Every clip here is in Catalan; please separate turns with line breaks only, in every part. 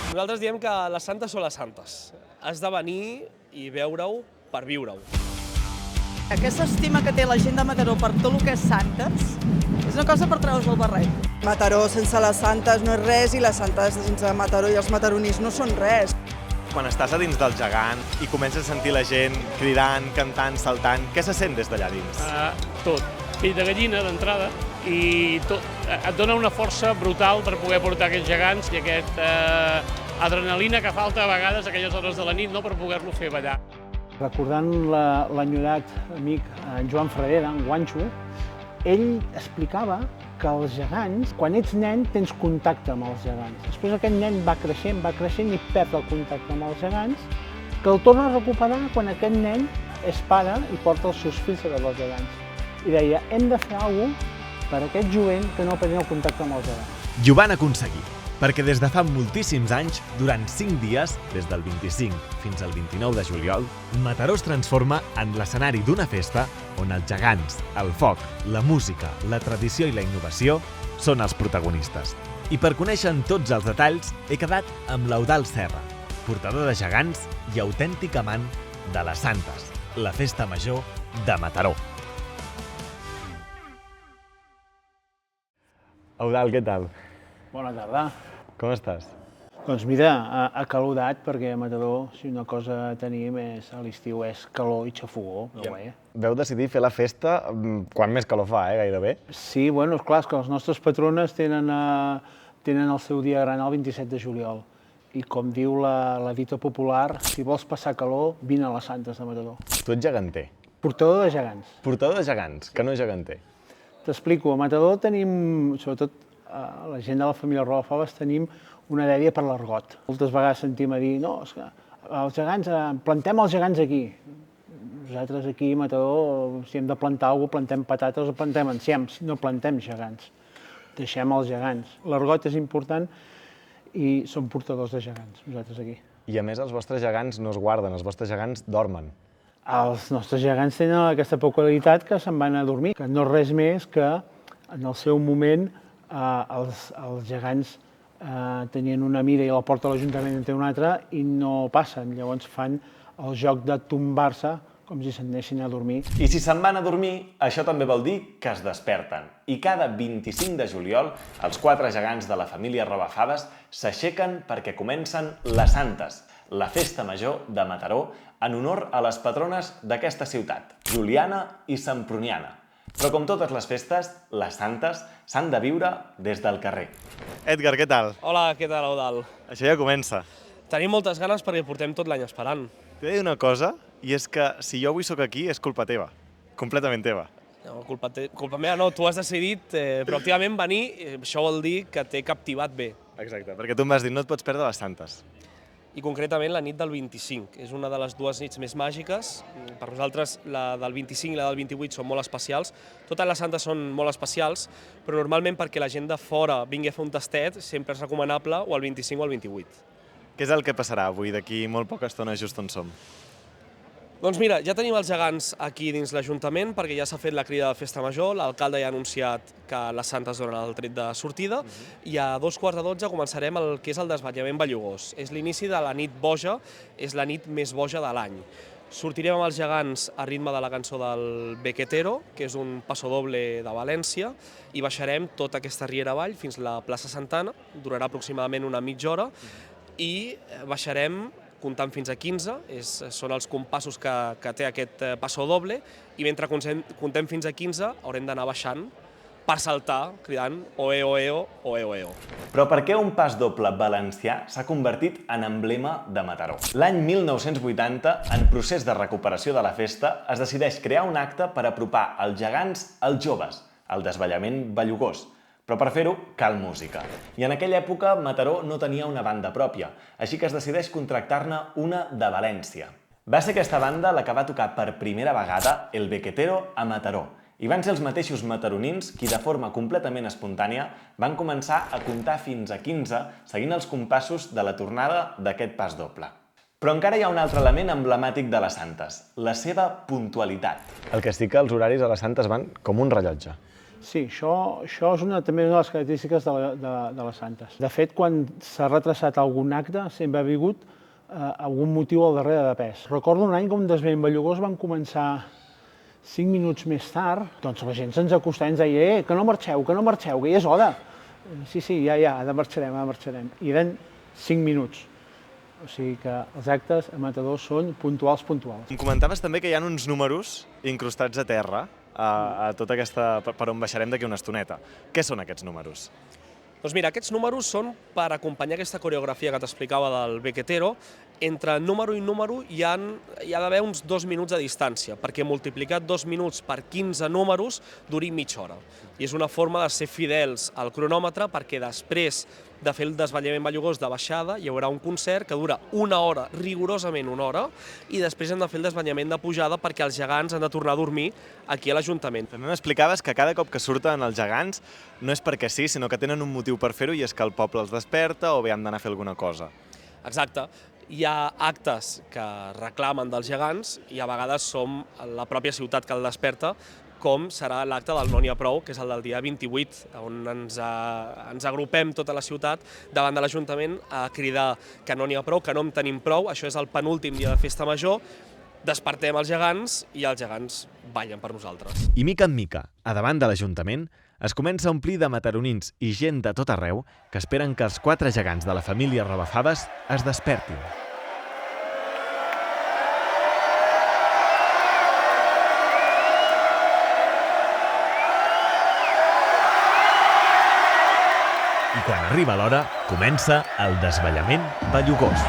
Nosaltres diem que les santes són les santes. Has de venir i veure-ho per viure-ho.
Aquesta estima que té la gent de Mataró per tot el que és santes és una cosa per treure's el barret.
Mataró sense les santes no és res i les santes sense Mataró i els mataronins no són res.
Quan estàs a dins del gegant i comences a sentir la gent cridant, cantant, saltant, què se sent des d'allà dins?
Tot. Pell de gallina, d'entrada, i et dona una força brutal per poder portar aquests gegants i aquesta adrenalina que falta a vegades a aquelles hores de la nit, no?, per poder-lo fer ballar.
Recordant l'enyorat amic en Joan Fradera, en Guanxo, ell explicava que els gegants, quan ets nen, tens contacte amb els gegants. Després aquest nen va creixent i perd el contacte amb els gegants, que el torna a recuperar quan aquest nen és pare i porta els seus fills a veure els gegants. I deia, hem de fer alguna cosa per a aquest jovent que no perdin el contacte amb els gegants.
I ho van aconseguir, perquè des de fa moltíssims anys, durant 5 dies, des del 25 fins al 29 de juliol, Mataró es transforma en l'escenari d'una festa on els gegants, el foc, la música, la tradició i la innovació són els protagonistes. I per conèixer tots els detalls, he quedat amb l'Eudald Serra, portador de gegants i autèntic amant de les Santes, la festa major de Mataró. Eudald, què tal?
Bona tarda.
Com estàs?
Doncs mira, acalorat, perquè a Mataró, si una cosa tenim a l'estiu és calor i xafogó.
Veu decidir fer la festa quan més calor fa, gairebé?
Sí, bueno, és clar, que les nostres patrones tenen el seu dia gran el 27 de juliol. I com diu la dita popular, si vols passar calor, vine a les Santes de Mataró.
Tu ets geganter.
Portador de gegants.
Portador de gegants, que no geganter.
T'explico, a Mataró tenim, sobretot la gent de la família Robafaves, tenim una dèria per l'argot. Moltes vegades sentim a dir, no, és que els gegants, plantem els gegants aquí. Nosaltres aquí a Mataró, si hem de plantar alguna cosa, plantem patates o plantem enciams, no plantem gegants. Deixem els gegants. L'argot és important i som portadors de gegants, nosaltres aquí.
I a més els vostres gegants no es guarden, els vostres gegants dormen.
Els nostres gegants tenen aquesta peculiaritat que se'n van a dormir, que no és res més que en el seu moment els gegants tenien una mira i a la porta de l'Ajuntament en té una altra i no passen. Llavors fan el joc de tombar-se com si se'n anessin a dormir.
I si se'n van a dormir, això també vol dir que es desperten. I cada 25 de juliol, els 4 gegants de la família Robafaves s'aixequen perquè comencen les Santes, la festa major de Mataró, en honor a les patrones d'aquesta ciutat, Juliana i Semproniana. Però com totes les festes, les Santes s'han de viure des del carrer. Edgar, què tal?
Hola, què tal, Eudald?
Això ja comença.
Tenim moltes ganes perquè portem tot l'any esperant.
T'he de dir una cosa, i és que si jo avui sóc aquí és culpa teva. Completament teva.
No, culpa meva no, tu has decidit proactivament venir, això vol dir que t'he captivat bé.
Exacte, perquè tu em vas dir no et pots perdre les Santes.
I concretament la nit del 25. És una de les dues nits més màgiques. Per nosaltres la del 25 i la del 28 són molt especials. Totes les Santes són molt especials, però normalment perquè la gent de fora vingui a fer un tastet sempre és recomanable o el 25 o el 28.
Què és el que passarà avui d'aquí molt poca estona just on som?
Doncs mira, ja tenim els gegants aquí dins l'Ajuntament perquè ja s'ha fet la crida de festa major, l'alcalde ja ha anunciat que les Santes donen el tret de sortida i a 11:15 començarem el que és el desvetllament bellugós. És l'inici de la nit boja, és la nit més boja de l'any. Sortirem amb els gegants a ritme de la cançó del Bequetero, que és un passodoble de València, i baixarem tota aquesta riera avall fins a la plaça Santana, durarà aproximadament una mitja hora, i baixarem comptant fins a 15, són els compassos que té aquest passodoble, i mentre comptem fins a 15 haurem d'anar baixant per saltar, cridant oe, oeo, oe, oeo.
Però per què un pas doble valencià s'ha convertit en emblema de Mataró? L'any 1980, en procés de recuperació de la festa, es decideix crear un acte per apropar els gegants als joves, el desvetllament bellugós. Però per fer-ho cal música. I en aquella època Mataró no tenia una banda pròpia, així que es decideix contractar-ne una de València. Va ser aquesta banda la que va tocar per primera vegada el Bequetero a Mataró, i van ser els mateixos mataronins qui de forma completament espontània van començar a comptar fins a 15 seguint els compassos de la tornada d'aquest pas doble. Però encara hi ha un altre element emblemàtic de les Santes, la seva puntualitat. El que sí que els horaris a les Santes van com un rellotge.
Sí, això és també una de les característiques de les Santes. De fet, quan s'ha retrasat algun acte, sempre ha hagut algun motiu al darrere de pes. Recordo un any que un desvell Bellugós van començar 5 minuts més tard, doncs la gent se'ns acostava i ens deia que no marxeu, que ja és hora. Sí, ja, ara marxarem. I eren 5 minuts. O sigui que els actes a Mataró són puntuals.
Em comentaves també que hi ha uns números incrustats a terra a tota aquesta, per on baixarem d'aquí una estoneta. Què són aquests números?
Doncs mira, aquests números són per acompanyar aquesta coreografia que t'explicava del Bequetero. Entre número i número hi ha d'haver uns 2 minuts de distància, perquè multiplicat 2 minuts per 15 números duri mitja hora. I és una forma de ser fidels al cronòmetre, perquè després de fer el desvetllament Bellugós de baixada hi haurà un concert que dura 1 hora, rigorosament 1 hora, i després hem de fer el desvetllament de pujada perquè els gegants han de tornar a dormir aquí a l'Ajuntament.
També m'explicaves que cada cop que surten els gegants no és perquè sí, sinó que tenen un motiu per fer-ho i és que el poble els desperta o bé han d'anar a fer alguna cosa.
Exacte. Hi ha actes que reclamen dels gegants i a vegades som la pròpia ciutat que el desperta, com serà l'acte del No n'hi ha prou, que és el del dia 28, on ens agrupem tota la ciutat davant de l'Ajuntament a cridar que no n'hi ha prou, que no en tenim prou. Això és el penúltim dia de festa major, despertem els gegants i els gegants ballen per nosaltres.
I mica en mica, a davant de l'Ajuntament, es comença a omplir de mataronins i gent de tot arreu que esperen que els 4 gegants de la família Rabafades es despertin. I quan arriba l'hora, comença el desvetllament Bellugós.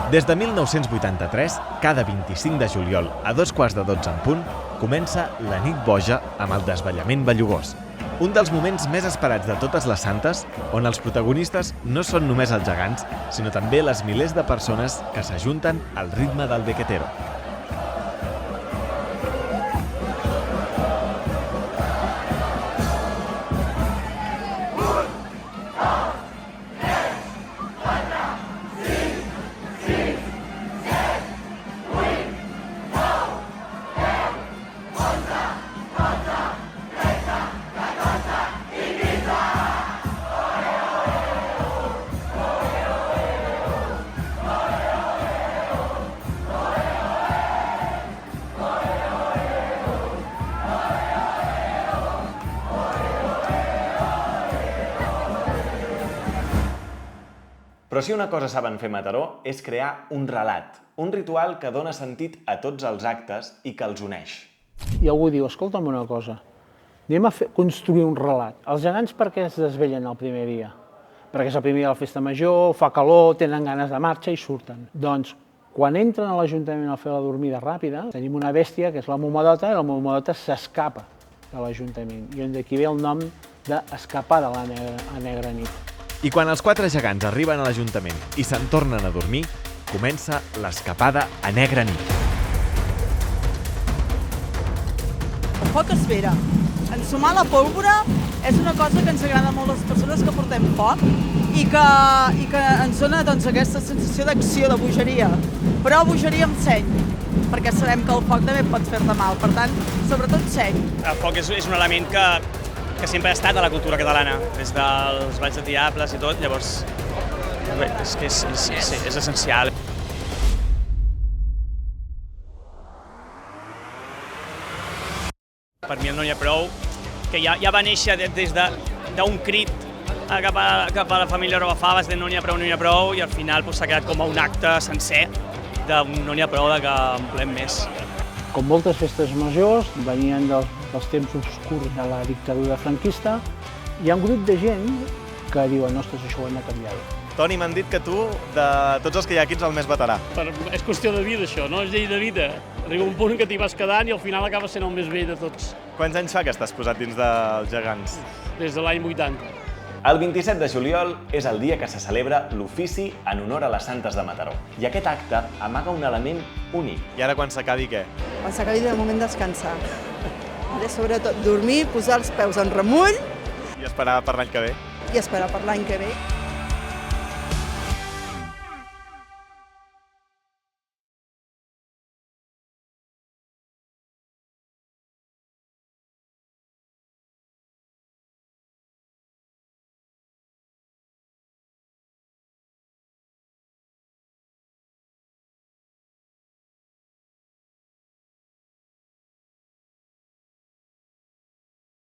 Des de 1983, cada 25 de juliol a 11:15 en punt, comença la nit boja amb el desvetllament Bellugós. Un dels moments més esperats de totes les Santes, on els protagonistes no són només els gegants, sinó també les milers de persones que s'ajunten al ritme del Bequetero. Però si una cosa saben fer Mataró és crear un relat, un ritual que dona sentit a tots els actes i que els uneix.
I algú diu, escolta'm una cosa, anem a construir un relat. Els gegants per què es desvellen el primer dia? Perquè és el primer dia de la festa major, fa calor, tenen ganes de marxa i surten. Doncs, quan entren a l'Ajuntament a fer la dormida ràpida, tenim una bèstia que és la Momodota, i la Momodota s'escapa de l'Ajuntament. I d'aquí ve el nom d'escapar de la negra nit.
I quan els 4 gegants arriben a l'Ajuntament i se'n tornen a dormir, comença l'escapada a negra nit.
El foc espera. Ensumar la pólvora és una cosa que ens agrada molt a les persones que portem foc i que ens dona aquesta sensació d'acció, de bogeria. Però bogeria amb seny, perquè sabem que el foc també pot fer-te mal. Per tant, sobretot seny.
El foc és un element que sempre ha estat a la cultura catalana, des dels balls de diables i tot, llavors és essencial. Per mi el No n'hi ha prou, que ja va néixer des d'un crit cap a la família Rabafades de no n'hi ha prou, no n'hi ha prou, i al final s'ha quedat com un acte sencer d'un no n'hi ha prou que en volem més.
Com moltes festes majors, venien dels temps obscurs de la dictadura franquista, hi ha un grup de gent que diuen, ostres, això ho hem de canviar.
Toni, m'han dit que tu, de tots els que hi ha aquí, ets el més veterà.
És qüestió de vida, això, no? És llei de vida. Arriba un punt en què t'hi vas quedant i al final acabes sent el més vell de tots.
Quants anys fa que estàs posat dins dels gegants?
Des de l'any 80.
El 27 de juliol és el dia que se celebra l'ofici en honor a les Santes de Mataró. I aquest acte amaga un element únic. I ara quan s'acabi què?
Quan s'acabi el moment de descansar. Sobretot dormir, posar els peus en remull
I esperar per l'any que ve.
i esperar per l'any que ve.